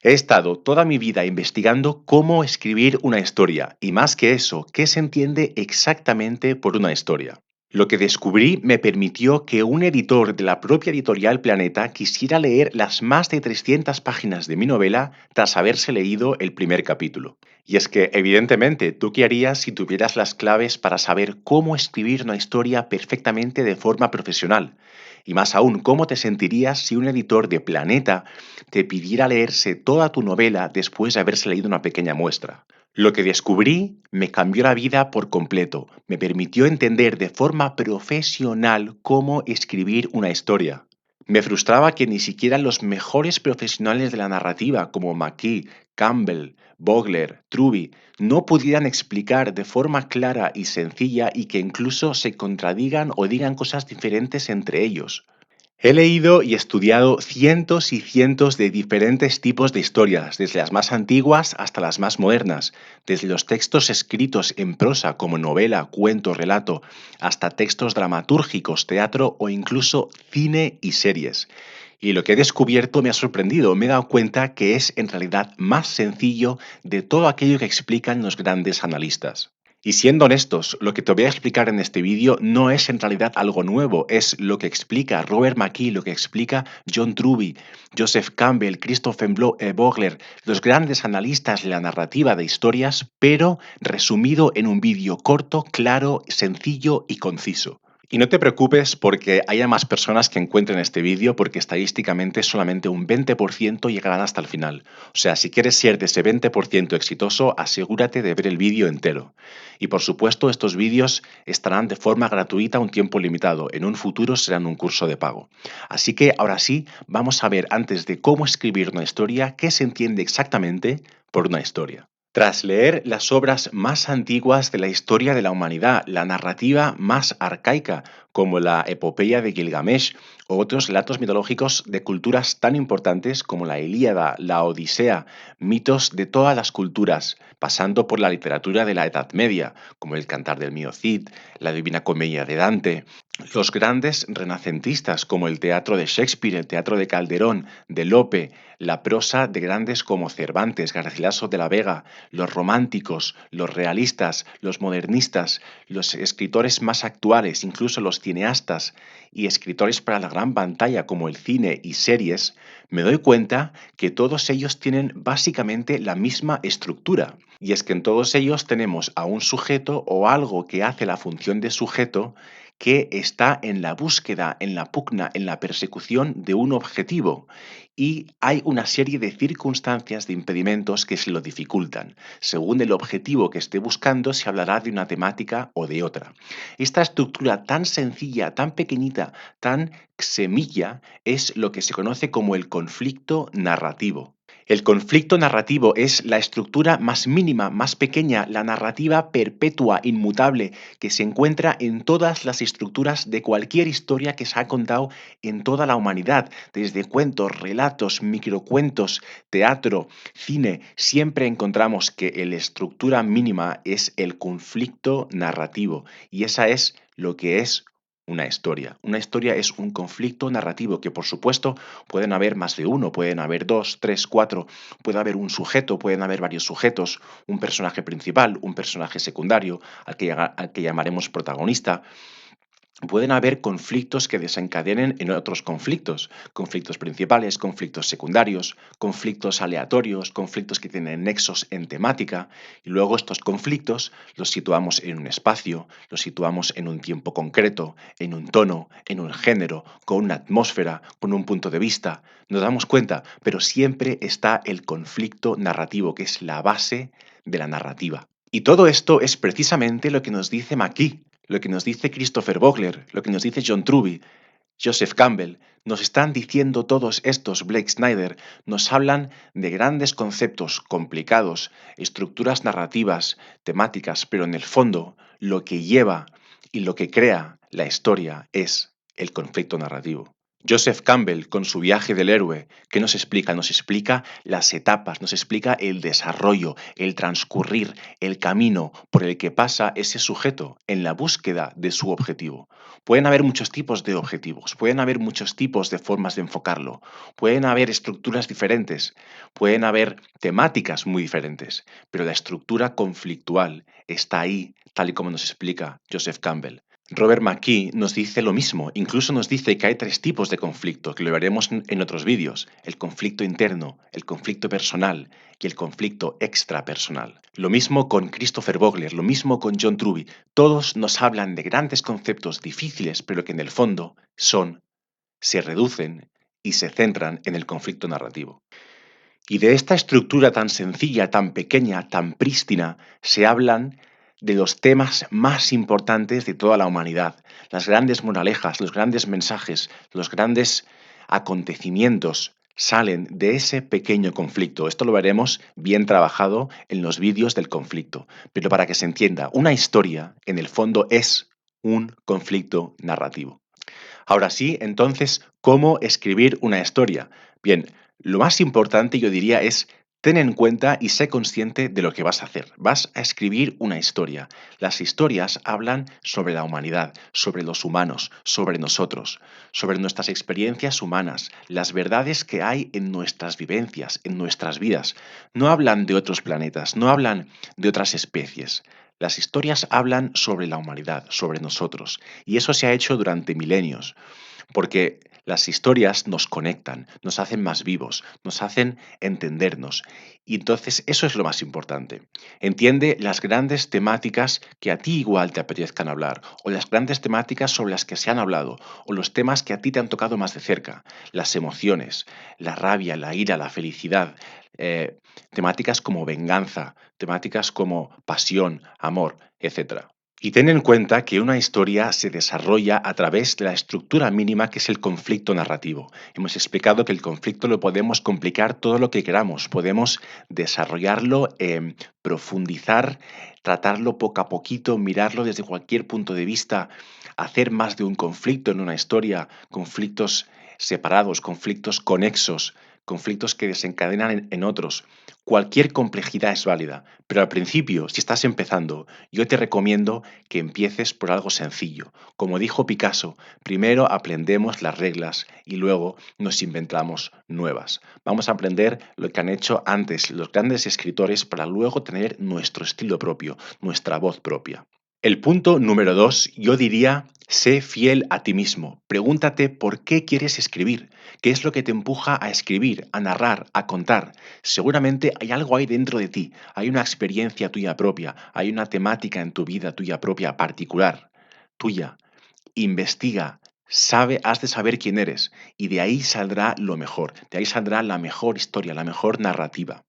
He estado toda mi vida investigando cómo escribir una historia y más que eso, qué se entiende exactamente por una historia. Lo que descubrí me permitió que un editor de la propia editorial Planeta quisiera leer las más de 300 páginas de mi novela tras haberse leído el primer capítulo. Y es que, evidentemente, ¿tú qué harías si tuvieras las claves para saber cómo escribir una historia perfectamente de forma profesional? Y más aún, ¿cómo te sentirías si un editor de Planeta te pidiera leerse toda tu novela después de haberse leído una pequeña muestra? Lo que descubrí me cambió la vida por completo, me permitió entender de forma profesional cómo escribir una historia. Me frustraba que ni siquiera los mejores profesionales de la narrativa como McKee, Campbell, Vogler, Truby no pudieran explicar de forma clara y sencilla y que incluso se contradigan o digan cosas diferentes entre ellos. He leído y estudiado cientos y cientos de diferentes tipos de historias, desde las más antiguas hasta las más modernas, desde los textos escritos en prosa como novela, cuento, relato, hasta textos dramatúrgicos, teatro o incluso cine y series. Y lo que he descubierto me ha sorprendido, me he dado cuenta que es en realidad más sencillo de todo aquello que explican los grandes analistas. Y siendo honestos, lo que te voy a explicar en este vídeo no es en realidad algo nuevo, es lo que explica Robert McKee, lo que explica John Truby, Joseph Campbell, Vogler, los grandes analistas de la narrativa de historias, pero resumido en un vídeo corto, claro, sencillo y conciso. Y no te preocupes porque haya más personas que encuentren este vídeo porque estadísticamente solamente un 20% llegarán hasta el final. O sea, si quieres ser de ese 20% exitoso, asegúrate de ver el vídeo entero. Y por supuesto, estos vídeos estarán de forma gratuita un tiempo limitado. En un futuro serán un curso de pago. Así que ahora sí, vamos a ver antes de cómo escribir una historia, qué se entiende exactamente por una historia. Tras leer las obras más antiguas de la historia de la humanidad, la narrativa más arcaica, como la epopeya de Gilgamesh o otros relatos mitológicos de culturas tan importantes como la Ilíada, la Odisea, mitos de todas las culturas, pasando por la literatura de la Edad Media, como el Cantar del Mío Cid, la Divina Comedia de Dante, los grandes renacentistas como el teatro de Shakespeare, el teatro de Calderón, de Lope, la prosa de grandes como Cervantes, Garcilaso de la Vega, los románticos, los realistas, los modernistas, los escritores más actuales, incluso los cineastas y escritores para la gran pantalla como el cine y series, me doy cuenta que todos ellos tienen básicamente la misma estructura. Y es que en todos ellos tenemos a un sujeto o algo que hace la función de sujeto que está en la búsqueda, en la pugna, en la persecución de un objetivo. Y hay una serie de circunstancias, de impedimentos que se lo dificultan. Según el objetivo que esté buscando, se hablará de una temática o de otra. Esta estructura tan sencilla, tan pequeñita, tan semilla, es lo que se conoce como el conflicto narrativo. El conflicto narrativo es la estructura más mínima, más pequeña, la narrativa perpetua, inmutable, que se encuentra en todas las estructuras de cualquier historia que se ha contado en toda la humanidad, desde cuentos, relatos, microcuentos, teatro, cine. Siempre encontramos que la estructura mínima es el conflicto narrativo y esa es lo que es una historia. Una historia es un conflicto narrativo que, por supuesto, pueden haber más de uno, pueden haber dos, tres, cuatro, puede haber un sujeto, pueden haber varios sujetos, un personaje principal, un personaje secundario, al que llamaremos protagonista. Pueden haber conflictos que desencadenen en otros conflictos, conflictos principales, conflictos secundarios, conflictos aleatorios, conflictos que tienen nexos en temática, y luego estos conflictos los situamos en un espacio, los situamos en un tiempo concreto, en un tono, en un género, con una atmósfera, con un punto de vista. Nos damos cuenta, pero siempre está el conflicto narrativo, que es la base de la narrativa. Y todo esto es precisamente lo que nos dice McKee, lo que nos dice Christopher Vogler, lo que nos dice John Truby, Joseph Campbell, nos están diciendo todos estos, Blake Snyder, nos hablan de grandes conceptos complicados, estructuras narrativas, temáticas, pero en el fondo lo que lleva y lo que crea la historia es el conflicto narrativo. Joseph Campbell, con su viaje del héroe, ¿qué nos explica? Nos explica las etapas, nos explica el desarrollo, el transcurrir, el camino por el que pasa ese sujeto en la búsqueda de su objetivo. Pueden haber muchos tipos de objetivos, pueden haber muchos tipos de formas de enfocarlo, pueden haber estructuras diferentes, pueden haber temáticas muy diferentes, pero la estructura conflictual está ahí, tal y como nos explica Joseph Campbell. Robert McKee nos dice lo mismo, incluso nos dice que hay tres tipos de conflicto, que lo veremos en otros vídeos: el conflicto interno, el conflicto personal y el conflicto extrapersonal. Lo mismo con Christopher Vogler, lo mismo con John Truby. Todos nos hablan de grandes conceptos difíciles, pero que en el fondo se reducen y se centran en el conflicto narrativo. Y de esta estructura tan sencilla, tan pequeña, tan prístina, se hablan de los temas más importantes de toda la humanidad, las grandes moralejas, los grandes mensajes, los grandes acontecimientos salen de ese pequeño conflicto. Esto lo veremos bien trabajado en los vídeos del conflicto. Pero para que se entienda, una historia, en el fondo, es un conflicto narrativo. Ahora sí, entonces, ¿cómo escribir una historia? Bien, lo más importante yo diría es: ten en cuenta y sé consciente de lo que vas a hacer. Vas a escribir una historia. Las historias hablan sobre la humanidad, sobre los humanos, sobre nosotros, sobre nuestras experiencias humanas, las verdades que hay en nuestras vivencias, en nuestras vidas. No hablan de otros planetas, no hablan de otras especies. Las historias hablan sobre la humanidad, sobre nosotros, y eso se ha hecho durante milenios, porque las historias nos conectan, nos hacen más vivos, nos hacen entendernos. Y entonces eso es lo más importante. Entiende las grandes temáticas que a ti igual te apetezcan hablar, o las grandes temáticas sobre las que se han hablado, o los temas que a ti te han tocado más de cerca, las emociones, la rabia, la ira, la felicidad, temáticas como venganza, temáticas como pasión, amor, etcétera. Y ten en cuenta que una historia se desarrolla a través de la estructura mínima, que es el conflicto narrativo. Hemos explicado que el conflicto lo podemos complicar todo lo que queramos, podemos desarrollarlo, profundizar, tratarlo poco a poquito, mirarlo desde cualquier punto de vista, hacer más de un conflicto en una historia, conflictos separados, conflictos conexos, conflictos que desencadenan en otros. Cualquier complejidad es válida, pero al principio, si estás empezando, yo te recomiendo que empieces por algo sencillo. Como dijo Picasso, primero aprendemos las reglas y luego nos inventamos nuevas. Vamos a aprender lo que han hecho antes los grandes escritores para luego tener nuestro estilo propio, nuestra voz propia. El punto número 2, yo diría: sé fiel a ti mismo. Pregúntate por qué quieres escribir, qué es lo que te empuja a escribir, a narrar, a contar. Seguramente hay algo ahí dentro de ti, hay una experiencia tuya propia, hay una temática en tu vida tuya propia, particular, tuya. Investiga, has de saber quién eres, y de ahí saldrá lo mejor, de ahí saldrá la mejor historia, la mejor narrativa.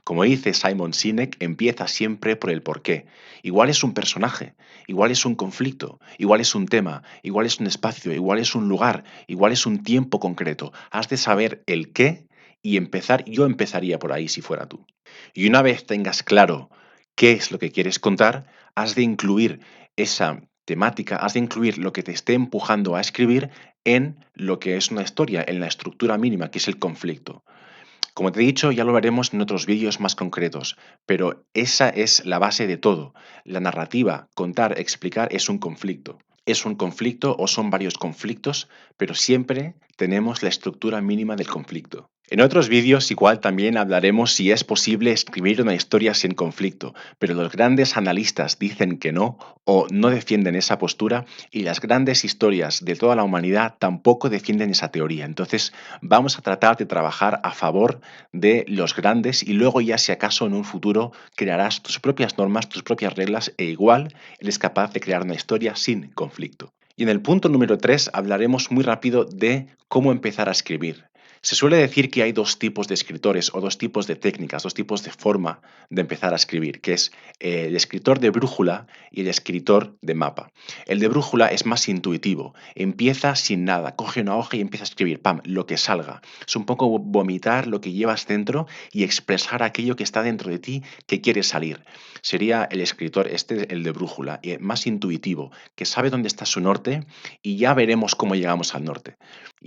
Como dice Simon Sinek, empieza siempre por el porqué. Igual es un personaje, igual es un conflicto, igual es un tema, igual es un espacio, igual es un lugar, igual es un tiempo concreto. Has de saber el qué y empezar. Yo empezaría por ahí si fuera tú. Y una vez tengas claro qué es lo que quieres contar, has de incluir esa temática, has de incluir lo que te esté empujando a escribir en lo que es una historia, en la estructura mínima, que es el conflicto. Como te he dicho, ya lo veremos en otros vídeos más concretos, pero esa es la base de todo. La narrativa, contar, explicar, es un conflicto. Es un conflicto o son varios conflictos, pero siempre tenemos la estructura mínima del conflicto. En otros vídeos igual también hablaremos si es posible escribir una historia sin conflicto, pero los grandes analistas dicen que no, o no defienden esa postura, y las grandes historias de toda la humanidad tampoco defienden esa teoría. Entonces vamos a tratar de trabajar a favor de los grandes, y luego ya, si acaso, en un futuro crearás tus propias normas, tus propias reglas, e igual eres capaz de crear una historia sin conflicto. Y en el punto número 3 hablaremos muy rápido de cómo empezar a escribir. Se suele decir que hay dos tipos de escritores, o dos tipos de técnicas, dos tipos de forma de empezar a escribir, que es el escritor de brújula y el escritor de mapa. El de brújula es más intuitivo, empieza sin nada, coge una hoja y empieza a escribir, pam, lo que salga. Es un poco vomitar lo que llevas dentro y expresar aquello que está dentro de ti que quiere salir. Sería el escritor, el de brújula, más intuitivo, que sabe dónde está su norte, y ya veremos cómo llegamos al norte.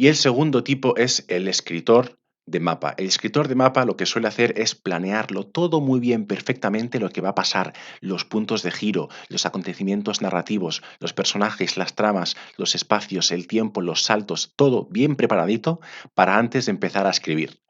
Y el segundo tipo es el escritor de mapa. El escritor de mapa lo que suele hacer es planearlo todo muy bien, perfectamente lo que va a pasar, los puntos de giro, los acontecimientos narrativos, los personajes, las tramas, los espacios, el tiempo, los saltos, todo bien preparadito para antes de empezar a escribir.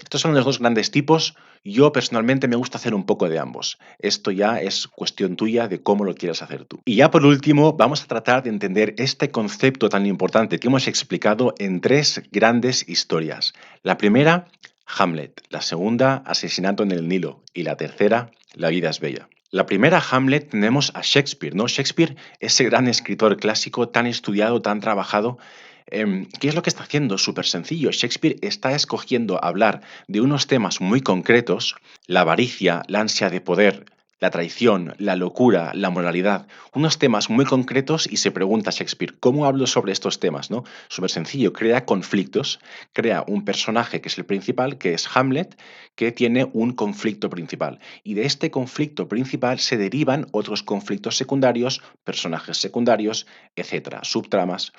Estos son los dos grandes tipos. Yo personalmente me gusta hacer un poco de ambos. Esto ya es cuestión tuya de cómo lo quieras hacer tú. Y ya por último, vamos a tratar de entender este concepto tan importante que hemos explicado en tres grandes historias. La primera, Hamlet. La segunda, Asesinato en el Nilo. Y la tercera, La vida es bella. La primera, Hamlet, tenemos a Shakespeare, ¿no? Shakespeare, ese gran escritor clásico tan estudiado, tan trabajado. ¿Qué es lo que está haciendo? Súper sencillo. Shakespeare está escogiendo hablar de unos temas muy concretos, la avaricia, la ansia de poder, la traición, la locura, la moralidad, unos temas muy concretos y se pregunta Shakespeare, ¿cómo hablo sobre estos temas? ¿No? Súper sencillo, crea conflictos, crea un personaje que es el principal, que es Hamlet, que tiene un conflicto principal. Y de este conflicto principal se derivan otros conflictos secundarios, personajes secundarios, etcétera, subtramas.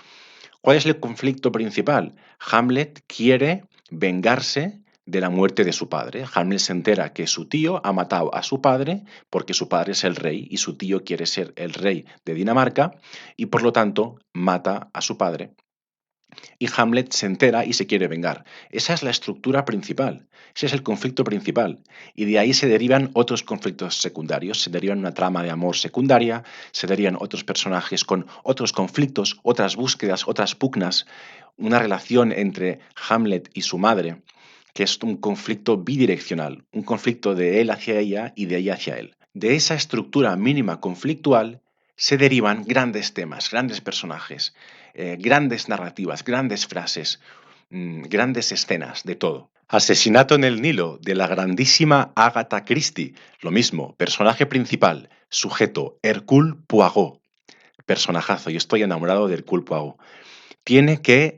¿Cuál es el conflicto principal? Hamlet quiere vengarse de la muerte de su padre. Hamlet se entera que su tío ha matado a su padre porque su padre es el rey y su tío quiere ser el rey de Dinamarca y por lo tanto mata a su padre y Hamlet se entera y se quiere vengar. Esa es la estructura principal, ese es el conflicto principal. Y de ahí se derivan otros conflictos secundarios, se derivan una trama de amor secundaria, se derivan otros personajes con otros conflictos, otras búsquedas, otras pugnas, una relación entre Hamlet y su madre, que es un conflicto bidireccional, un conflicto de él hacia ella y de ella hacia él. De esa estructura mínima conflictual se derivan grandes temas, grandes personajes, grandes narrativas, grandes frases, grandes escenas, de todo. Asesinato en el Nilo, de la grandísima Agatha Christie. Lo mismo, personaje principal, sujeto, Hercule Poirot. Personajazo, yo estoy enamorado de Hercule Poirot. Tiene que,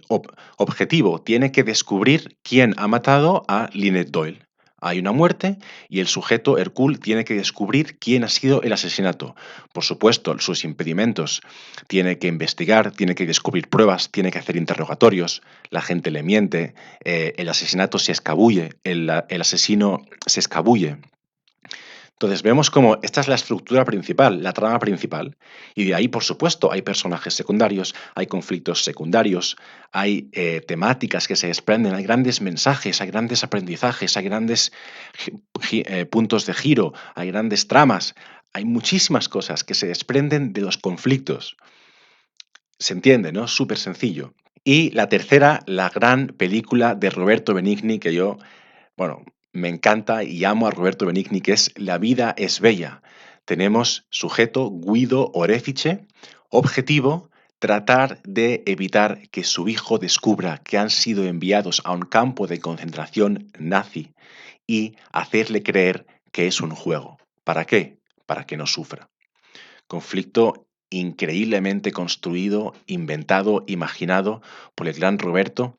objetivo, tiene que descubrir quién ha matado a Lynette Doyle. Hay una muerte y el sujeto, Hercule, tiene que descubrir quién ha sido el asesinato. Por supuesto, sus impedimentos. Tiene que investigar, tiene que descubrir pruebas, tiene que hacer interrogatorios, la gente le miente, el asesinato se escabulle, el asesino se escabulle. Entonces vemos como esta es la estructura principal, la trama principal, y de ahí, por supuesto, hay personajes secundarios, hay conflictos secundarios, hay temáticas que se desprenden, hay grandes mensajes, hay grandes aprendizajes, hay grandes puntos de giro, hay grandes tramas, hay muchísimas cosas que se desprenden de los conflictos. Se entiende, ¿no? Súper sencillo. Y la tercera, la gran película de Roberto Benigni, que yo, bueno, me encanta y amo a Roberto Benigni, que es La vida es bella. Tenemos sujeto Guido Orefice, objetivo, tratar de evitar que su hijo descubra que han sido enviados a un campo de concentración nazi y hacerle creer que es un juego. ¿Para qué? Para que no sufra. Conflicto increíblemente construido, inventado, imaginado por el gran Roberto.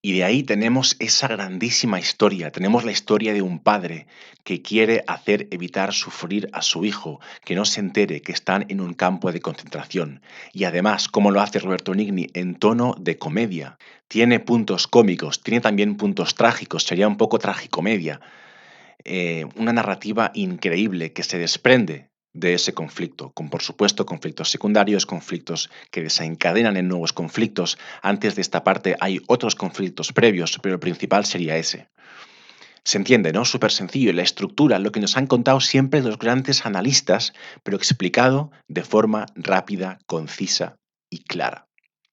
Y de ahí tenemos esa grandísima historia. Tenemos la historia de un padre que quiere hacer evitar sufrir a su hijo, que no se entere que están en un campo de concentración. Y además, ¿cómo lo hace Roberto Benigni? En tono de comedia. Tiene puntos cómicos, tiene también puntos trágicos, sería un poco tragicomedia. Una narrativa increíble que se desprende de ese conflicto, con por supuesto conflictos secundarios, conflictos que desencadenan en nuevos conflictos. Antes de esta parte hay otros conflictos previos, pero el principal sería ese. Se entiende, ¿no? Súper sencillo. La estructura, lo que nos han contado siempre los grandes analistas, pero explicado de forma rápida, concisa y clara.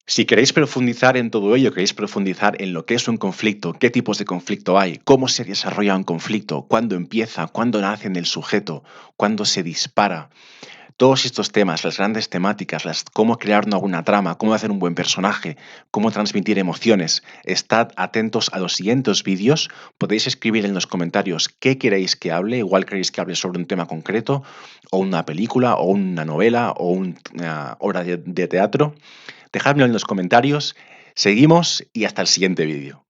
Si queréis profundizar en todo ello, queréis profundizar en lo que es un conflicto, qué tipos de conflicto hay, cómo se desarrolla un conflicto, cuándo empieza, cuándo nace en el sujeto, cuándo se dispara, todos estos temas, las grandes temáticas, cómo crear una buena trama, cómo hacer un buen personaje, cómo transmitir emociones, estad atentos a los siguientes vídeos. Podéis escribir en los comentarios qué queréis que hable, igual queréis que hable sobre un tema concreto, o una película, o una novela, o una obra de teatro. Dejádmelo en los comentarios. Seguimos y hasta el siguiente vídeo.